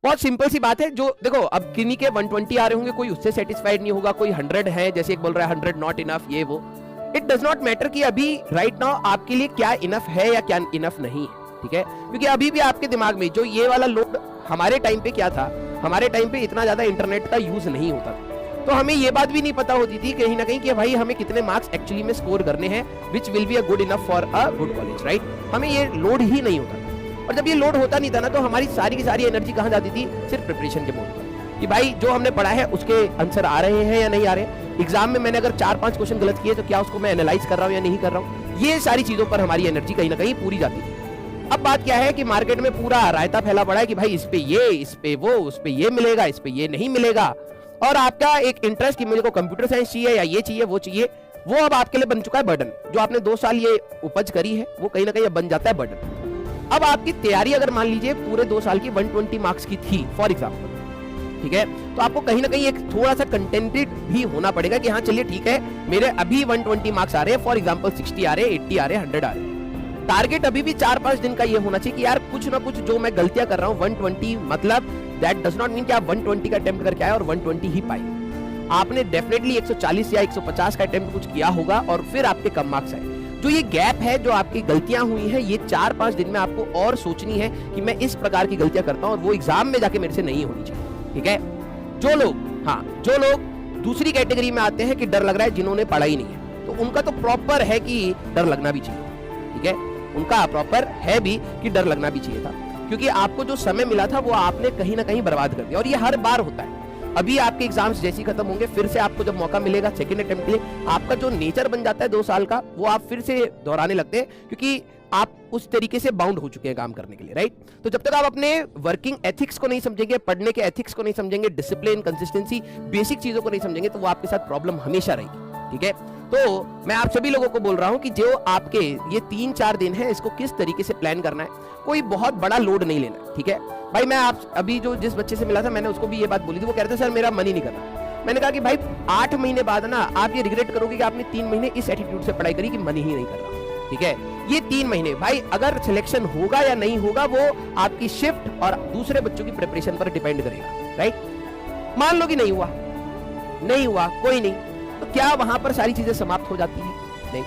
बहुत सिंपल सी बात है। जो देखो अब किन्हीं के 120 आ रहे होंगे, कोई उससे सेटिस्फाइड नहीं होगा, कोई 100 है, जैसे एक बोल रहा है 100 नॉट इनफ, ये वो। इट डज नॉट मैटर कि अभी राइट नाउ आपके लिए क्या इनफ है या क्या इनफ नहीं है, ठीक है? क्योंकि अभी भी आपके दिमाग में जो ये वाला लोड, हमारे टाइम पे क्या था, हमारे टाइम पे इतना ज्यादा इंटरनेट का यूज नहीं होता था, तो हमें ये बात भी नहीं पता होती थी कहीं ना कहीं कि भाई हमें कितने मार्क्स एक्चुअली में स्कोर करने हैं, which will be a good enough for a good college, right? हमें ये लोड ही नहीं होता था। और जब ये लोड होता नहीं था ना, तो हमारी सारी की सारी एनर्जी कहाँ जाती थी? सिर्फ प्रिपरेशन के मोड पर, कि भाई जो हमने पढ़ा है उसके आंसर आ रहे हैं या नहीं आ रहे। एग्जाम में मैंने अगर 4-5 क्वेश्चन गलत किए तो क्या उसको मैं एनालाइज कर रहा हूँ या नहीं कर रहा हूँ, ये सारी चीजों पर हमारी एनर्जी कहीं ना कहीं पूरी जाती थी। अब बात क्या है कि मार्केट में पूरा रायता फैला पड़ा है कि भाई इस पे ये, इस पे वो, उस पे ये मिलेगा, इस पे ये नहीं मिलेगा, और आपका एक इंटरेस्ट कि मुझे को कंप्यूटर साइंस चाहिए या ये चाहिए वो चाहिए, वो अब आपके लिए बन चुका है बर्डन। जो आपने 2 साल ये उपज करी है वो कहीं ना कहीं अब बन जाता है बर्डन। अब आपकी तैयारी अगर मान लीजिए पूरे 2 साल की 120 मार्क्स की थी फॉर एग्जाम्पल, ठीक है, तो आपको कहीं ना कहीं एक थोड़ा सा कंटेंटेड भी होना पड़ेगा कि हाँ चलिए ठीक है, मेरे अभी 120 मार्क्स आ रहे हैं, फॉर एग्जाम्पल 60 आ रहे हैं, 80 आ रहे हैं, 100 आ रहे हैं। टारगेट अभी भी 4-5 दिन का ये होना चाहिए कि यार कुछ ना कुछ जो मैं गलतियां कर रहा हूं 120, मतलब दैट डज नॉट मीन कि आप 120 का अटेम्प्ट करके आए और 120 ही पाए। आपने डेफिनेटली 140 या 150 का अटेम्प्ट कुछ किया होगा और फिर आपके कम मार्क्स आए। जो ये गैप है, जो आपकी गलतियां हुई हैं, ये 4-5 दिन में आपको और सोचनी है कि मैं इस प्रकार की गलतियां करता हूं और वो एग्जाम में जाके मेरे से नहीं होनी चाहिए, ठीक है? जो लोग दूसरी कैटेगरी में आते हैं कि डर लग रहा है, जिन्होंने पढ़ा ही नहीं है, तो उनका तो प्रॉपर है कि डर लगना भी चाहिए, ठीक है? उनका प्रॉपर है भी कि डर लगना भी चाहिए था, क्योंकि आपको जो समय मिला था वो आपने कहीं ना कहीं बर्बाद कर दिया, और ये हर बार होता है। अभी आपके एग्जाम्स जैसे खत्म होंगे, फिर से आपको जब मौका मिलेगा सेकंड अटेम्प्ट के लिए, आपका जो नेचर बन जाता है 2 साल का, वो आप फिर से दोहराने लगते हैं, क्योंकि आप उस तरीके से बाउंड हो चुके हैं काम करने के लिए, राइट? तो जब तक आप अपने वर्किंग एथिक्स को नहीं समझेंगे, पढ़ने के एथिक्स को नहीं समझेंगे, डिसिप्लिन, कंसिस्टेंसी, बेसिक चीजों को नहीं समझेंगे, तो वो आपके साथ प्रॉब्लम हमेशा रहेगी, ठीक है? तो मैं आप सभी लोगों को बोल रहा हूं कि जो आपके ये 3-4 दिन है, इसको किस तरीके से प्लान करना है। कोई बहुत बड़ा लोड नहीं लेना, ठीक है भाई? मैं आप अभी जो जिस बच्चे से मिला था, मैंने उसको भी ये बात बोली थी, वो कह रहा था सर मेरा मन ही नहीं कर रहा। मैंने कहा कि भाई 8 महीने बाद ना आप ये रिग्रेट करोगे कि आपने 3 महीने इस एटीट्यूड से पढ़ाई करी कि मन ही नहीं कर रहा, ठीक है? ये 3 महीने भाई अगर सिलेक्शन होगा या नहीं होगा वो आपकी शिफ्ट और दूसरे बच्चों की प्रिपरेशन पर डिपेंड करेगा, राइट? मान लो कि नहीं हुआ, कोई नहीं, तो क्या वहां पर सारी चीजें समाप्त हो जाती है? नहीं,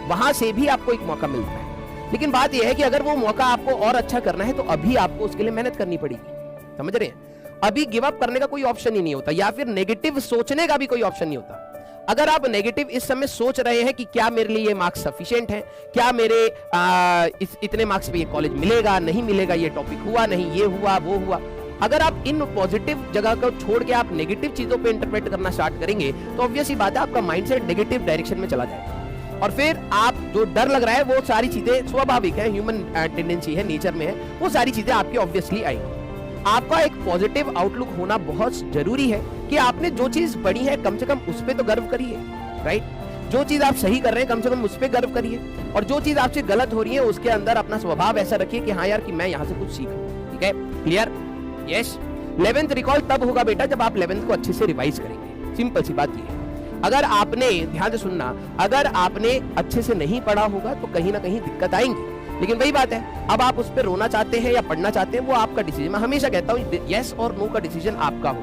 वहां से भी आपको एक मौका मिलता है। लेकिन बात यह है कि अगर वो मौका आपको और अच्छा करना है तो अभी आपको उसके लिए मेहनत करनी पड़ेगी, समझ रहे हैं? अभी गिव अप करने का कोई ऑप्शन ही नहीं होता, या फिर नेगेटिव सोचने का भी कोई ऑप्शन नहीं होता। अगर आप नेगेटिव इस समय सोच रहे हैं कि क्या मेरे लिए ये मार्क्स सफिशिएंट है, क्या मेरे इतने मार्क्स पे ये कॉलेज मिलेगा नहीं मिलेगा, ये टॉपिक हुआ नहीं, ये हुआ वो हुआ, अगर आप इन पॉजिटिव जगह को छोड़ के आप नेगेटिव चीजों पे इंटरप्रेट करना स्टार्ट करेंगे, तो ऑब्वियस ही बात है आपका माइंडसेट नेगेटिव डायरेक्शन में चला जाएगा, और फिर आप जो डर लग रहा है वो सारी चीजें स्वाभाविक है, ह्यूमन टेंडेंसी है, नेचर में है, वो सारी चीजें आपकी ऑब्वियसली आएंगी। आपका एक पॉजिटिव आउटलुक होना बहुत जरूरी है कि आपने जो चीज पढ़ी है कम से कम उस पर तो गर्व करिए, राइट? जो चीज आप सही कर रहे हैं कम से कम उस पर गर्व करिए, और जो चीज आपसे गलत हो रही है उसके अंदर अपना स्वभाव ऐसा रखिए कि हाँ यार कि मैं यहाँ से कुछ सीखूं, ठीक है? क्लियर? यस। 11th रिकॉल तब होगा बेटा जब आप 11th को अच्छे से रिवाइज करेंगे, सिंपल सी बात ये है। अगर आपने, ध्यान से सुनना, अगर आपने अच्छे से नहीं पढ़ा होगा तो कहीं ना कहीं दिक्कत आएंगी, लेकिन वही बात है, अब आप उस पर रोना चाहते हैं या पढ़ना चाहते हैं, वो आपका डिसीजन। मैं हमेशा कहता हूँ येस और नो का डिसीजन आपका हो।